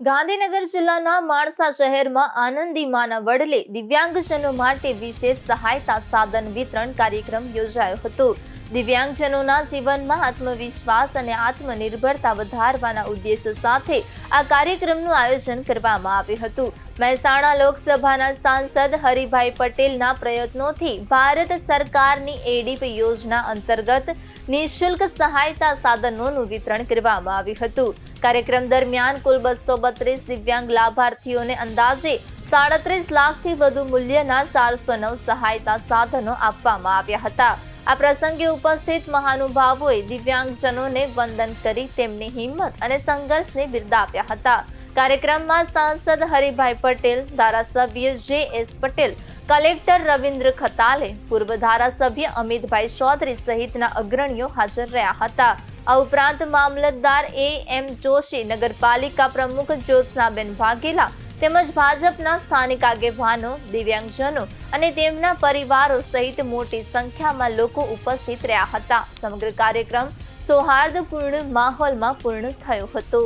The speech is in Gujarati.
ગાંધીનગર જિલ્લાના માણસા શહેરમાં આનંદી માના વડલે દિવ્યાંગજનો માટે વિશેષ સહાયતા સાધન વિતરણ કાર્યક્રમ યોજાયો હતો। દિવ્યાંગજનોના જીવનમાં આત્મવિશ્વાસ અને આત્મનિર્ભરતા વધારવાના ઉદ્દેશ્ય સાથે આ કાર્યક્રમનું આયોજન કરવામાં આવ્યું હતું। મહેસાણા લોકસભાના સાંસદ હરિભાઈ પટેલના પ્રયત્નોથી ભારત સરકારની એડીપ યોજના અંતર્ગત નિઃશુલ્ક સહાયતા સાધનોનું વિતરણ કરવામાં આવ્યું હતું। કાર્યક્રમ દરમિયાન કુલ 232 દિવ્યાંગ લાભાર્થીઓને અંદાજે 37 લાખથી વધુ મૂલ્યના 409 સહાયતા સાધનો આપવામાં આવ્યા હતા। આ પ્રસંગે ઉપસ્થિત મહાનુભાવોએ દિવ્યાંગજનોને વંદન કરી તેમની હિંમત અને સંઘર્ષને બિરદાવ્યા હતા। કાર્યક્રમમાં સાંસદ હરિભાઈ પટેલ, ધારાસભ્ય જે.એસ. પટેલ, કલેક્ટર રવિન્દ્ર ખતાલે, પૂર્વ ધારાસભ્ય અમિતભાઈ ચૌધરી સહિતના અગ્રણીઓ હાજર રહ્યા હતા। આ ઉપરાંત મામલતદાર એ.એમ. જોશી, નગરપાલિકા પ્રમુખ જ્યોત્સનાબેન વાઘેલા તેમજ ભાજપના સ્થાનિક આગેવાનો, દિવ્યાંગજનો અને તેમના પરિવારો સહિત મોટી સંખ્યામાં લોકો ઉપસ્થિત રહ્યા હતા। સમગ્ર કાર્યક્રમ સૌહાર્દપૂર્ણ માહોલમાં પૂર્ણ થયો હતો।